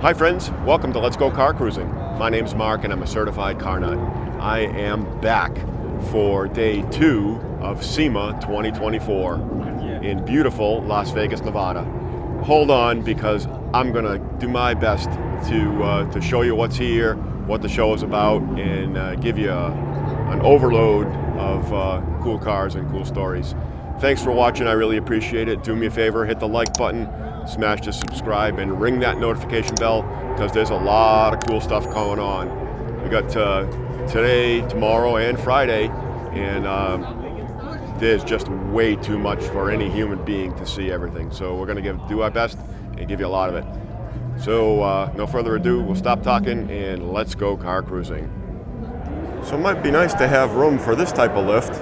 Hi friends, welcome to Let's Go Car Cruising. My name's Mark and I'm a certified car nut. I am back for day 2 of SEMA 2024 in beautiful Las Vegas, Nevada. Hold on, because I'm gonna do my best to show you what's here, what the show is about, and give you an overload of cool cars and cool stories. Thanks for watching, I really appreciate it. Do me a favor, hit the like button, smash the subscribe, and ring that notification bell, because there's a lot of cool stuff going on. We got today, tomorrow, and Friday, and there's just way too much for any human being to see everything. So we're gonna do our best and give you a lot of it. So no further ado, we'll stop talking and let's go car cruising. So it might be nice to have room for this type of lift.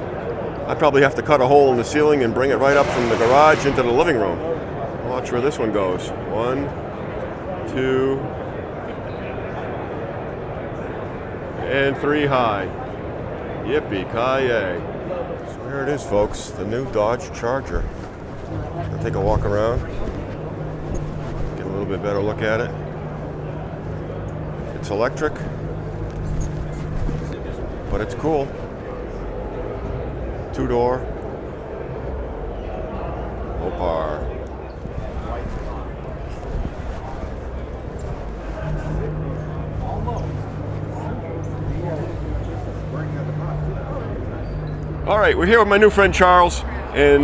I'd probably have to cut a hole in the ceiling and bring it right up from the garage into the living room. Watch where this one goes. 1, 2, and 3 high. Yippee-ki-yay. So there it is, folks, the new Dodge Charger. I'll take a walk around, get a little bit better look at it. It's electric, but it's cool. 2-door, Opar. All right, we're here with my new friend Charles, and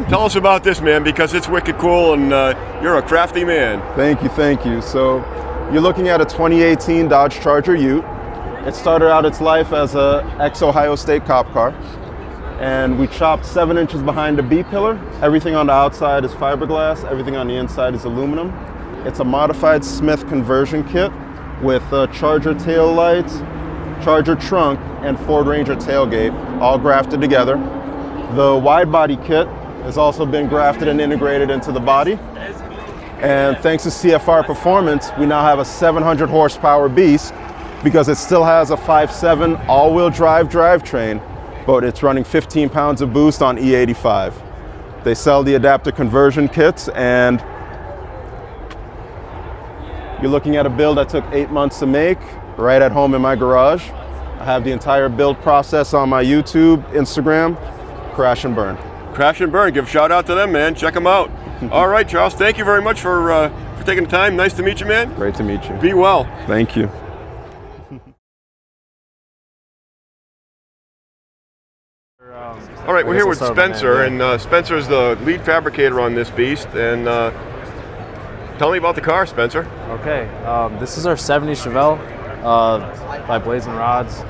tell us about this, man, because it's wicked cool, and you're a crafty man. Thank you. So you're looking at a 2018 Dodge Charger Ute. It started out its life as a ex-Ohio State cop car, and we chopped 7 inches behind the B-pillar. Everything on the outside is fiberglass, everything on the inside is aluminum. It's a modified Smith conversion kit with Charger tail lights, Charger trunk, and Ford Ranger tailgate, all grafted together. The Widebody kit has also been grafted and integrated into the body. And thanks to CFR Performance, we now have a 700 horsepower beast, because it still has a 5.7 all-wheel drive drivetrain, but it's running 15 pounds of boost on E85. They sell the adapter conversion kits, and you're looking at a build that took 8 months to make, right at home in my garage. I have the entire build process on my YouTube, Instagram, Crash and Burn. Crash and Burn, give a shout out to them, man. Check them out. All right, Charles, thank you very much for taking the time. Nice to meet you, man. Great to meet you. Be well. Thank you. All right, we're here with Spencer, and Spencer's the lead fabricator on this beast. And tell me about the car, Spencer. Okay, this is our 70 Chevelle by Blazing Rods.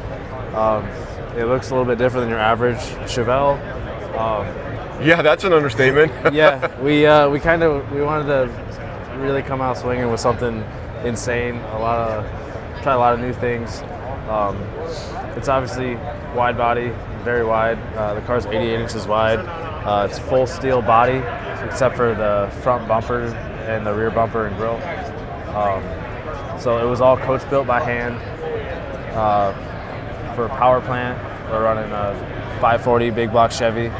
It looks a little bit different than your average Chevelle. Yeah, that's an understatement. Yeah, we wanted to really come out swinging with something insane. Try a lot of new things. It's obviously wide body, very wide. The car's 88 inches wide. It's full steel body, except for the front bumper and the rear bumper and grille. So it was all coach built by hand. For power plant, we're running a 540 big block Chevy,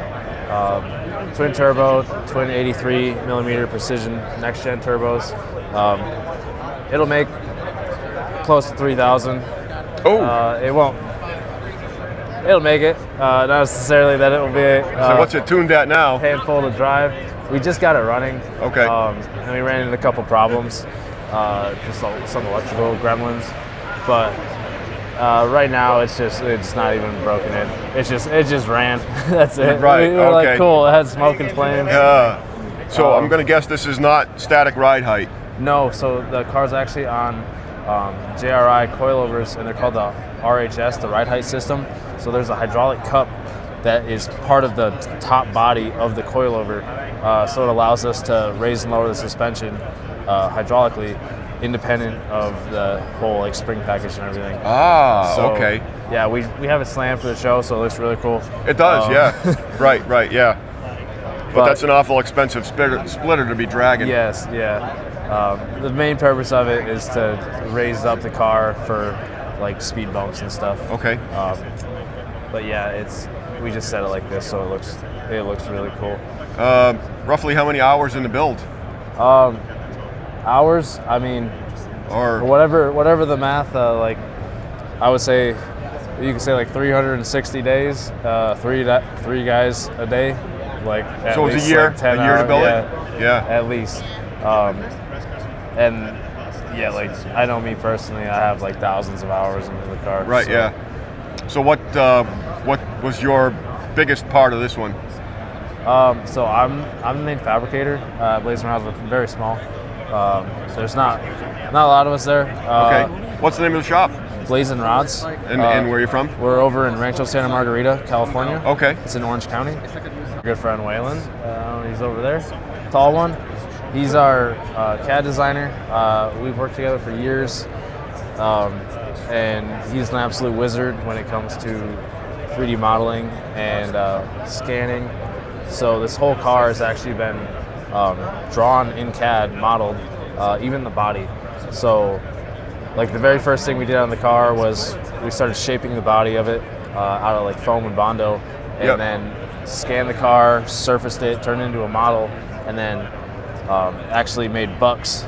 twin turbo, twin 83 millimeter precision next gen turbos. It'll make close to 3,000. Oh, it won't. It'll make it. Not necessarily that it will be. So what's it tuned at now? Handful to drive. We just got it running. Okay. And we ran into a couple problems, just some electrical gremlins, but right now it's not even broken in. It just ran. That's it. Right. We were like, cool. It had smoke and flames. Yeah. So I'm gonna guess this is not static ride height. No. So the car's actually on JRI coilovers, and they're called the RHS, the ride height system. So there's a hydraulic cup that is part of the top body of the coilover. So it allows us to raise and lower the suspension hydraulically, independent of the whole spring package and everything. Ah, so, okay. Yeah, we have it slammed for the show, so it looks really cool. It does, yeah. Right, yeah. But that's an awful expensive splitter to be dragging. Yes, yeah. The main purpose of it is to raise up the car for speed bumps and stuff. Okay. But yeah, we just set it like this, so it looks really cool. Roughly how many hours in the build? Hours, I mean, Or whatever the math. Like I would say, you could say like 360 days, three guys a day. Like at so it's least a year, like 10 a year to hours, build yeah, it. Yeah. at least. And yeah, like I know me personally, I have like thousands of hours into the car. Right. So. Yeah. So what was your biggest part of this one? So I'm the main fabricator. Blazing Rods are very small. So there's not a lot of us there. Okay. What's the name of the shop? Blazing Rods. And where are you from? We're over in Rancho Santa Margarita, California. Okay. It's in Orange County. Good friend Waylon, he's over there. Tall one. He's our CAD designer. We've worked together for years, and he's an absolute wizard when it comes to 3D modeling and scanning. So this whole car has actually been drawn in CAD, modeled, even the body. So like the very first thing we did on the car was we started shaping the body of it out of like foam and Bondo, and then scanned the car, surfaced it, turned it into a model, and then actually made bucks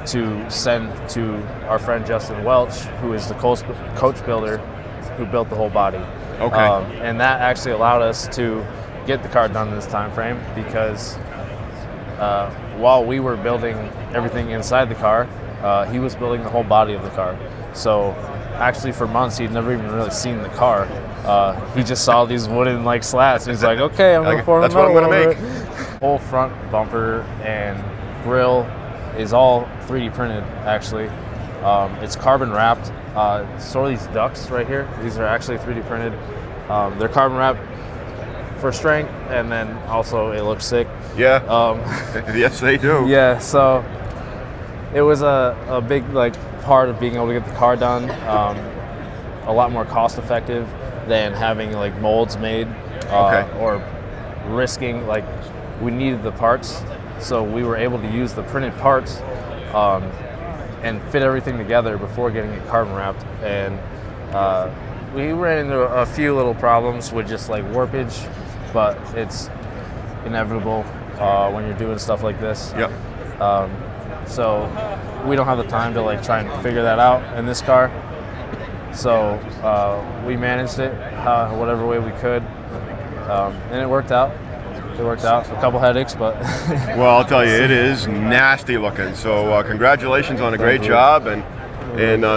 to send to our friend Justin Welch, who is the coach builder who built the whole body. Okay. And that actually allowed us to get the car done in this time frame because while we were building everything inside the car, he was building the whole body of the car. So actually for months he'd never even really seen the car. He just saw these wooden like slats and he's like, okay, I'm gonna pour that's what I'm gonna make. Whole front bumper and grille is all 3D printed actually. It's carbon wrapped. So are these ducts right here. These are actually 3D printed. They're carbon wrapped for strength, and then also it looks sick. Yeah. Yes, they do. Yeah, so it was a big like part of being able to get the car done. A lot more cost effective than having like molds made or risking like we needed the parts, so we were able to use the printed parts and fit everything together before getting it carbon wrapped. And we ran into a few little problems with just like warpage, but it's inevitable when you're doing stuff like this. Yep. So we don't have the time to like try and figure that out in this car. So we managed it whatever way we could, and it worked out. It worked out. A couple headaches, but well, I'll tell you, it is nasty looking. So congratulations on a great job, and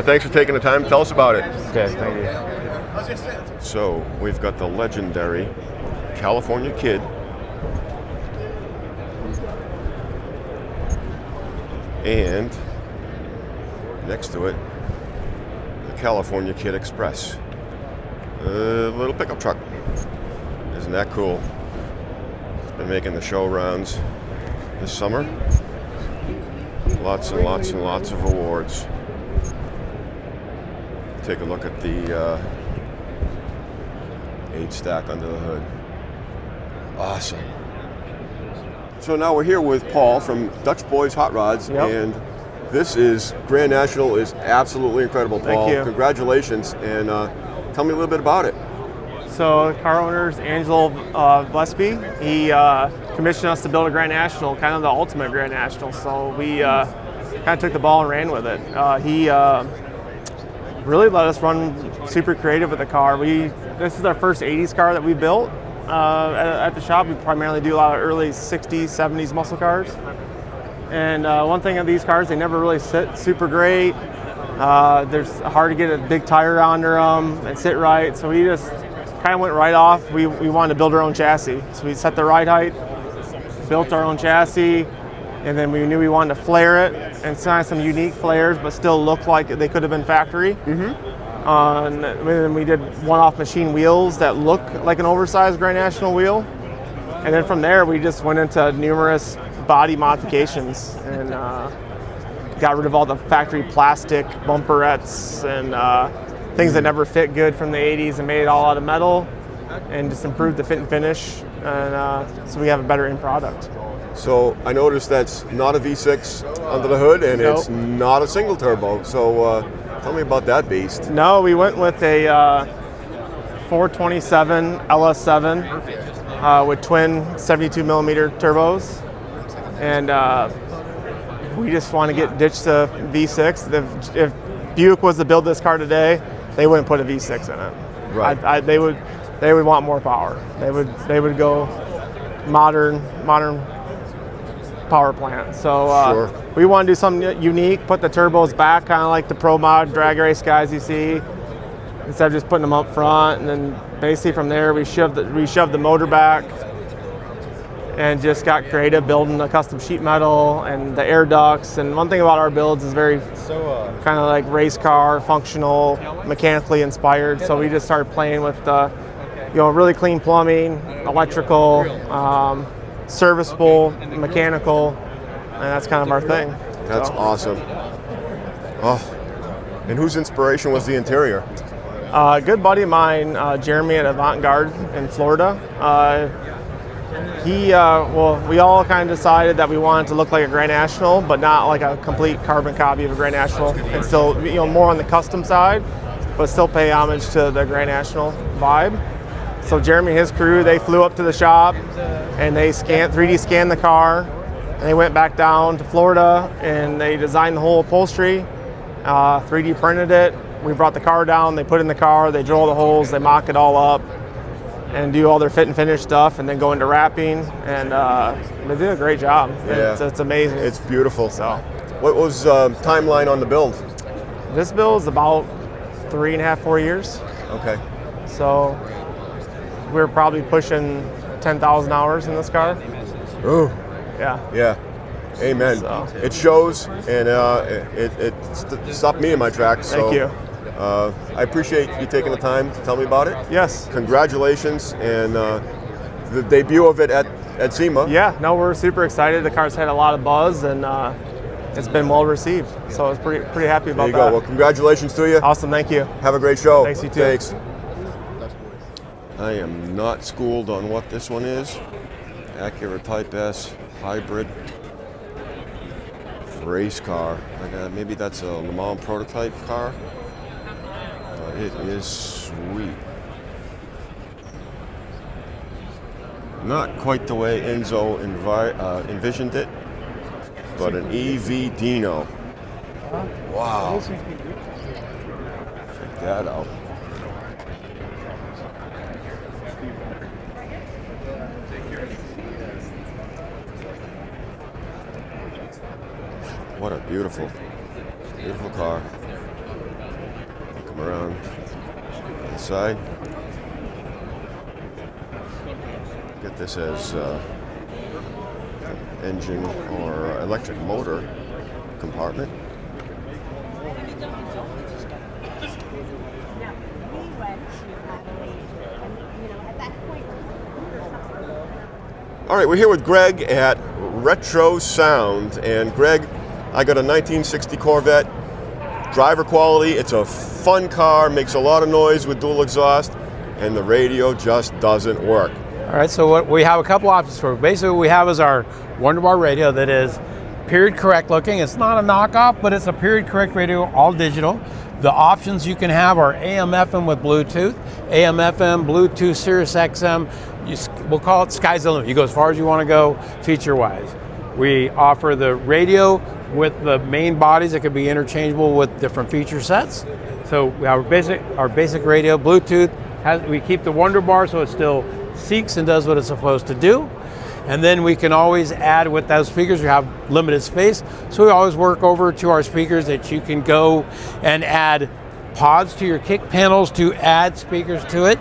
thanks for taking the time to tell us about it. Okay, thank you. So we've got the legendary California Kid, and next to it, the California Kid Express, a little pickup truck. Isn't that cool? Been making the show rounds this summer. Lots and lots and lots of awards. Take a look at the age stack under the hood. Awesome. So now we're here with Paul from Dutch Boys Hot Rods, and this is Grand National is absolutely incredible, Paul. Thank you. Congratulations, and tell me a little bit about it. So car owner's Angelo Gillespie. He commissioned us to build a Grand National, kind of the ultimate Grand National. So we kind of took the ball and ran with it. He really let us run super creative with the car. This is our first 80s car that we built at the shop. We primarily do a lot of early 60s, 70s muscle cars. And one thing of these cars, they never really sit super great. There's hard to get a big tire under them and sit right. So we just kind of went right off. We wanted to build our own chassis. So we set the ride height, built our own chassis, and then we knew we wanted to flare it and sign some unique flares, but still look like they could have been factory. And then we did one-off machine wheels that look like an oversized Grand National wheel. And then from there, we just went into numerous body modifications and got rid of all the factory plastic bumperettes and things that never fit good from the 80s and made it all out of metal and just improved the fit and finish. And so we have a better end product. So I noticed that's not a V6 under the hood, and it's not a single turbo. So tell me about that beast. No, we went with a 427 LS7 with twin 72 millimeter turbos. And we just want to ditch the V6. If Buick was to build this car today, they wouldn't put a V6 in it. Right. They would want more power. They would go modern power plant. So Sure. we want to do something unique. Put the turbos back, kind of like the Pro Mod drag race guys you see, instead of just putting them up front. And then basically from there we shoved the motor back and just got creative, building a custom sheet metal and the air ducts. And one thing about our builds is very kind of like race car, functional, mechanically inspired. So we just started playing with really clean plumbing, electrical, serviceable, mechanical, and that's kind of our thing. That's awesome. Oh, and whose inspiration was the interior? A good buddy of mine, Jeremy at Avant-Garde in Florida. We all kind of decided that we wanted to look like a Grand National, but not like a complete carbon copy of a Grand National, and still, more on the custom side, but still pay homage to the Grand National vibe. So Jeremy and his crew, they flew up to the shop and they 3D scanned the car, and they went back down to Florida and they designed the whole upholstery, 3D printed it. We brought the car down, they put it in the car, they drill the holes, they mock it all up, and do all their fit and finish stuff, and then go into wrapping, and they did a great job. Yeah. It's amazing. It's beautiful. So, what was timeline on the build? this build is about 3.5, 4 years. Okay. So we're probably pushing 10,000 hours in this car. Ooh. Yeah. Yeah. Amen. So. It shows, and it stopped me in my tracks. Thank you. I appreciate you taking the time to tell me about it. Yes. Congratulations, and the debut of it at SEMA. Yeah, no, we're super excited. The car's had a lot of buzz, and it's been well received. So I was pretty happy about There you that. go. Well, congratulations to you. Awesome, thank you. Have a great show. Thanks, you too. Thanks. I am not schooled on what this one is. Acura Type S hybrid race car. Maybe that's a Le Mans prototype car. But it is sweet. Not quite the way Enzo envisioned it, but an EV Dino. Wow. Check that out. What a beautiful car. Come around inside. Get this as engine or electric motor compartment. All right, we're here with Greg at Retro Sound, and Greg, I got a 1960 Corvette. Driver quality, it's a fun car, makes a lot of noise with dual exhaust, and the radio just doesn't work. All right, so we have a couple options for it. Basically, what we have is our Wonderbar radio that is period correct looking. It's not a knockoff, but it's a period correct radio, all digital. The options you can have are AM FM with Bluetooth, AM FM, Bluetooth, Sirius XM. We'll call it sky's the limit. You go as far as you want to go feature wise. We offer the radio with the main bodies that can be interchangeable with different feature sets. So our basic radio, Bluetooth, we keep the Wonderbar so it still seeks and does what it's supposed to do. And then we can always add with those speakers. We have limited space, so we always work over to our speakers that you can go and add pods to your kick panels to add speakers to it.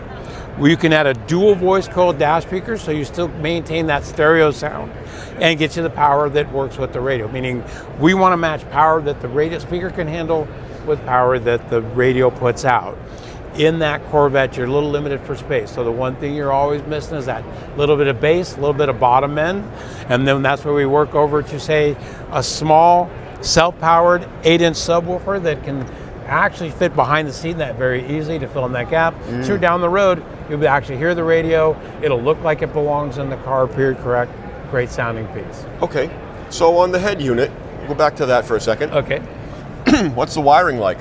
You can add a dual voice coil dash speaker so you still maintain that stereo sound and get you the power that works with the radio, meaning we want to match power that the radio speaker can handle with power that the radio puts out. In that Corvette, you're a little limited for space. So the one thing you're always missing is that little bit of bass, a little bit of bottom end. And then that's where we work over to, say, a small self-powered 8-inch subwoofer that can actually fit behind the seat that very easily to fill in that gap. So down the road, you'll actually hear the radio. It'll look like it belongs in the car, period correct, great sounding piece. Okay, so on the head unit, we'll go back to that for a second. Okay. What's the wiring like?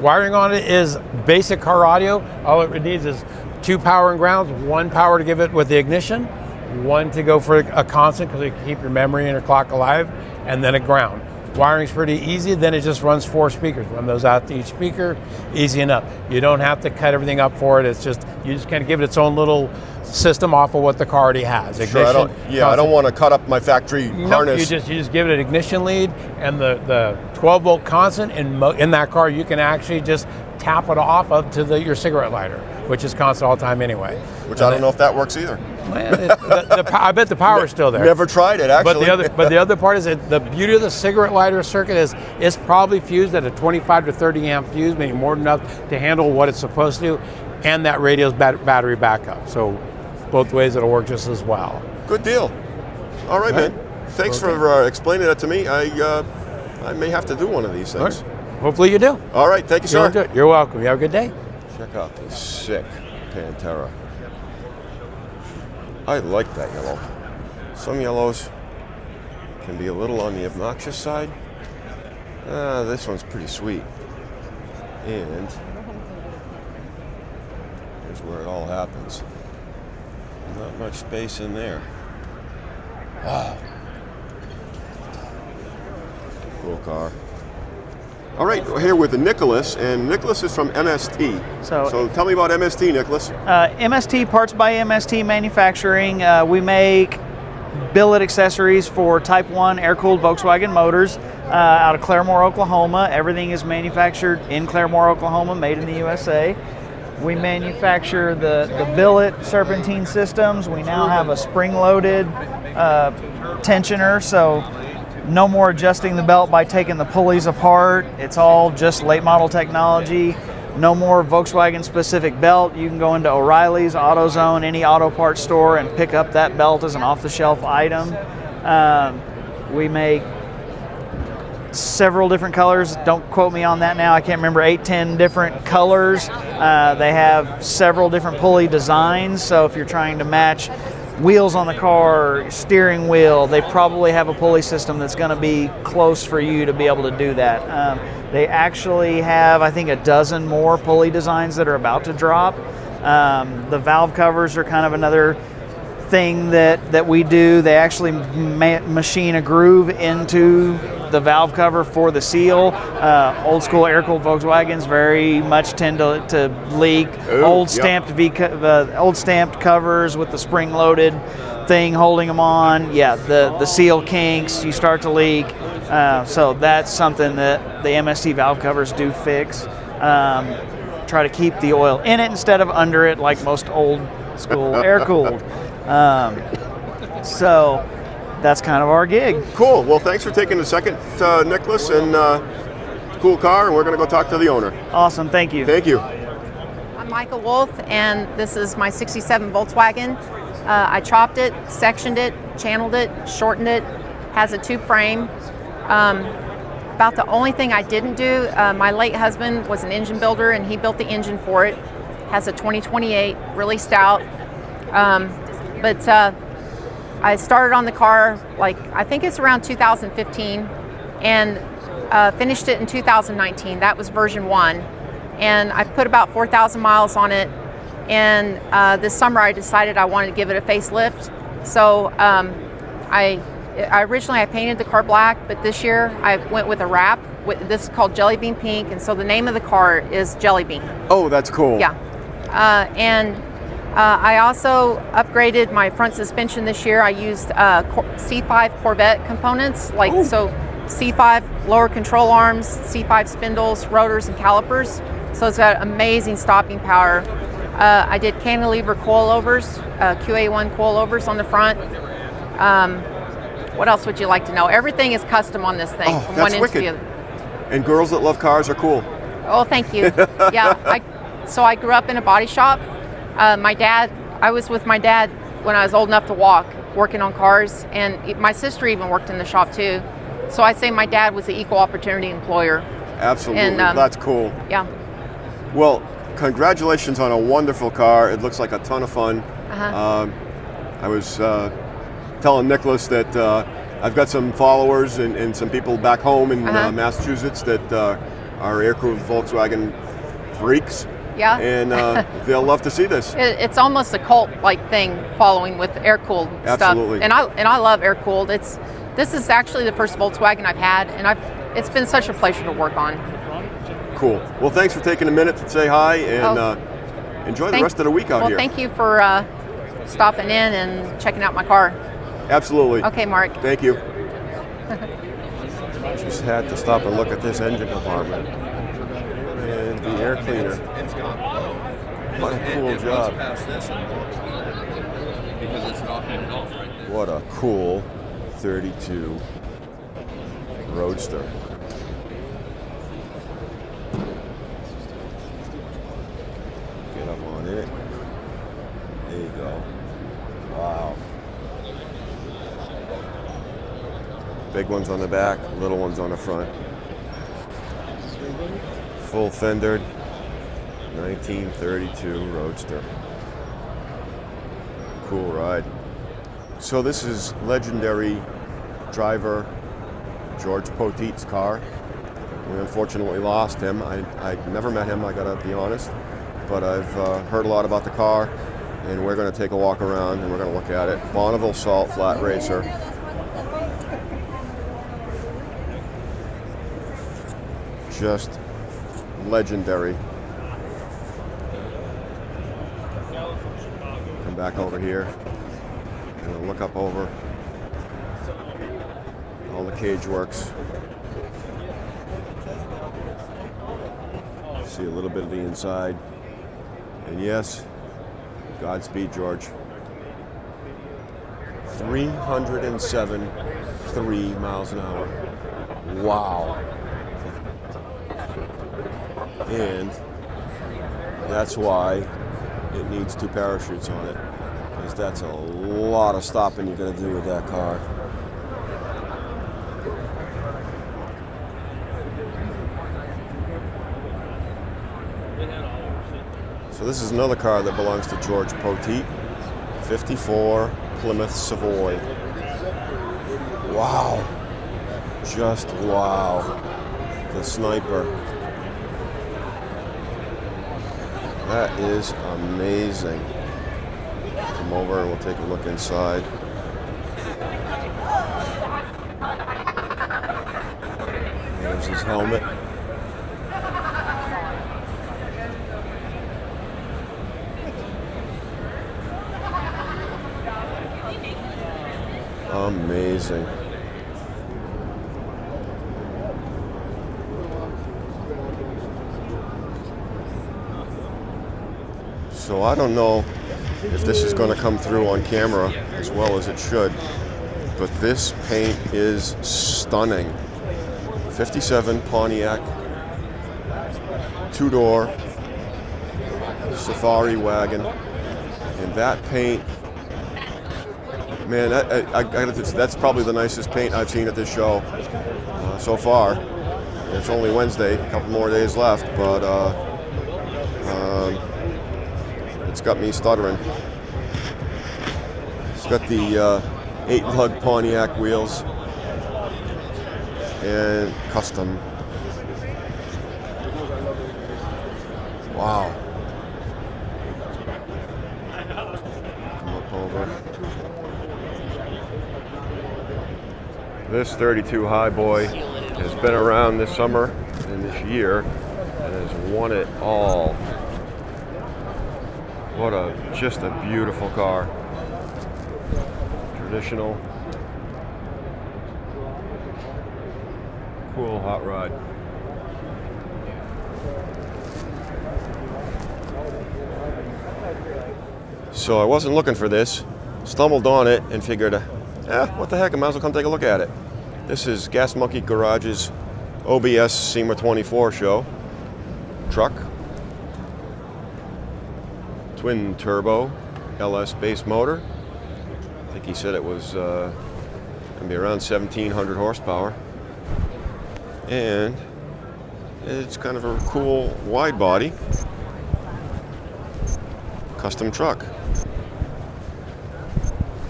Wiring on it is basic car audio. All it needs is 2 power and grounds, 1 power to give it with the ignition, 1 to go for a constant because you can keep your memory and your clock alive, and then a ground. Wiring's pretty easy. Then it just runs 4 speakers. Run those out to each speaker, easy enough. You don't have to cut everything up for it. It's just, you just kind of give it its own little system off of what the car already has. Sure, I don't want to cut up my factory harness. You just give it an ignition lead and the 12 volt constant in that car. You can actually just tap it off up to your cigarette lighter, which is constant all the time anyway. Which I don't know if that works either. I bet the power is still there. Never tried it, actually. But the other part is that the beauty of the cigarette lighter circuit is it's probably fused at a 25 to 30 amp fuse, maybe more than enough to handle what it's supposed to do, and that radio's battery backup. So both ways it'll work just as well. Good deal. All right, man. Thanks for explaining that to me. I may have to do one of these things. Right. Hopefully you do. All right, thank you, sir. You're welcome. You have a good day. Check out this sick Pantera. I like that yellow. Some yellows can be a little on the obnoxious side. This one's pretty sweet. And here's where it all happens. Not much space in there. Wow. Cool car. All right, we're here with Nicholas, and Nicholas is from MST. So tell me about MST, Nicholas. MST, Parts by MST Manufacturing. We make billet accessories for Type 1 air-cooled Volkswagen motors out of Claremore, Oklahoma. Everything is manufactured in Claremore, Oklahoma, made in the USA. We manufacture the billet serpentine systems. We now have a spring-loaded tensioner, so no more adjusting the belt by taking the pulleys apart. It's all just late model technology. No more Volkswagen specific belt. You can go into O'Reilly's, AutoZone, any auto parts store and pick up that belt as an off-the-shelf item. We make several different colors. Don't quote me on that now. I can't remember, 8, 10 different colors. They have several different pulley designs. So if you're trying to match wheels on the car, steering wheel, they probably have a pulley system that's going to be close for you to be able to do that. They actually have, I think, a dozen more pulley designs that are about to drop. The valve covers are kind of another thing that we do. They actually machine a groove into the valve cover for the seal. Old school air-cooled Volkswagens very much tend to leak. Old stamped covers with the spring-loaded thing holding them on. Yeah, the seal kinks. You start to leak. So that's something that the MST valve covers do fix. Try to keep the oil in it instead of under it, like most old school air-cooled. So that's kind of our gig. Cool. Well, thanks for taking a second, Nicholas, and cool car, and we're going to go talk to the owner. Awesome. Thank you. Thank you. I'm Michael Wolf, and this is my 67 Volkswagen. I chopped it, sectioned it, channeled it, shortened it, has a tube frame. About the only thing I didn't do, my late husband was an engine builder, and he built the engine for it. Has a 2028, really stout. But I started on the car, I think it's around 2015, and finished it in 2019. That was version 1. And I put about 4,000 miles on it. And this summer I decided I wanted to give it a facelift. So originally I painted the car black, but this year I went with a wrap. This is called Jelly Bean Pink, and so the name of the car is Jelly Bean. Oh, that's cool. Yeah. I also upgraded my front suspension this year. I used C5 Corvette components, so C5 lower control arms, C5 spindles, rotors, and calipers. So it's got amazing stopping power. I did cantilever coilovers, QA1 coilovers on the front. What else would you like to know? Everything is custom on this thing, from one end to the other. And girls that love cars are cool. Oh, thank you. Yeah, so I grew up in a body shop. I was with my dad when I was old enough to walk, working on cars, and my sister even worked in the shop too. So I say my dad was the equal opportunity employer. Absolutely, and, that's cool. Yeah. Well, congratulations on a wonderful car. It looks like a ton of fun. I was telling Nicholas that I've got some followers and some people back home in Massachusetts that are air-cooled Volkswagen freaks. Yeah. And they'll love to see this. It's almost a cult-like thing following with air-cooled stuff. Absolutely. And I love air-cooled. It's This is actually the first Volkswagen I've had, and it's been such a pleasure to work on. Cool. Well, thanks for taking a minute to say hi, and enjoy the rest of the week out here. Well, thank you for stopping in and checking out my car. Absolutely. Okay, Mark. Thank you. Just had to stop and look at this engine compartment and the air cleaner. What a cool job. What a cool 32 Roadster. Get up on it. There you go. Wow. Big ones on the back, little ones on the front. Full fendered 1932 Roadster. Cool ride. So this is legendary driver George Poteet's car. We unfortunately lost him. I never met him, I gotta be honest, but I've heard a lot about the car, and we're gonna take a walk around and we're gonna look at it. Bonneville Salt Flat Racer. Just legendary. Come back over here and look up over all the cage works. See a little bit of the inside. And yes, Godspeed, George. 303 miles an hour. Wow. And that's why it needs 2 parachutes on it, because that's a lot of stopping you're going to do with that car. So this is another car that belongs to George Poteet, 54 Plymouth Savoy. Wow, just wow, the Sniper. That is amazing. Come over and we'll take a look inside. There's his helmet. Amazing. So I don't know if this is going to come through on camera as well as it should, but this paint is stunning. 57 Pontiac, 2-door safari wagon, and that paint, man, that's probably the nicest paint I've seen at this show so far. It's only Wednesday, a couple more days left, but it's got me stuttering. It's got the 8-lug Pontiac wheels and custom. Wow. Come up over. This 32 High Boy has been around this summer and this year and has won it all. What just a beautiful car. Traditional. Cool hot rod. So I wasn't looking for this, stumbled on it and figured, what the heck, I might as well come take a look at it. This is Gas Monkey Garage's OBS SEMA 24 show. Truck. Twin turbo LS base motor. I think he said it was going to be around 1,700 horsepower. And it's kind of a cool wide body custom truck.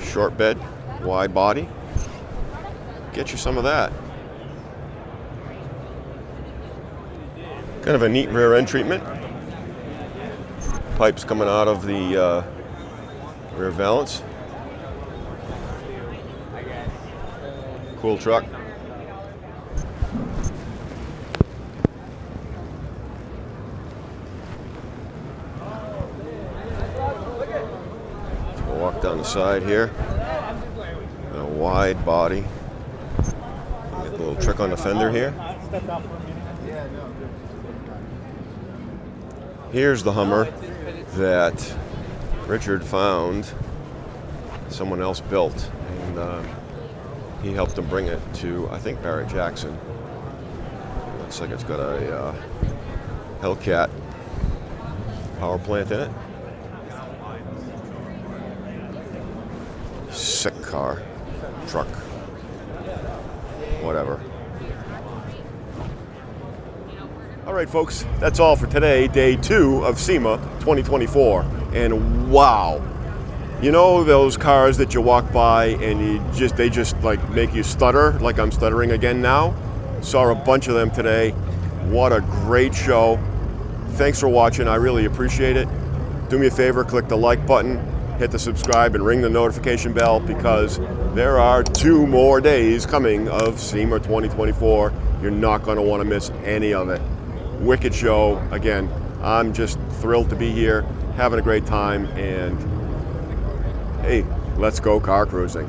Short bed, wide body. Get you some of that. Kind of a neat rear end treatment. Pipes coming out of the rear valance. Cool truck. We'll walk down the side here. A wide body. Get a little trick on the fender here. Here's the Hummer that Richard found someone else built, and he helped him bring it to, I think, Barrett Jackson. Looks like it's got a Hellcat power plant in it. Sick car, truck, whatever. All right, folks, that's all for today, day 2 of SEMA 2024. And wow, you know those cars that you walk by and they just like make you stutter, like I'm stuttering again now? Saw a bunch of them today. What a great show. Thanks for watching, I really appreciate it. Do me a favor, click the like button, hit the subscribe, and ring the notification bell, because there are 2 more days coming of SEMA 2024. You're not gonna wanna miss any of it. Wicked show. Again, I'm just thrilled to be here, having a great time, and hey, let's go car cruising.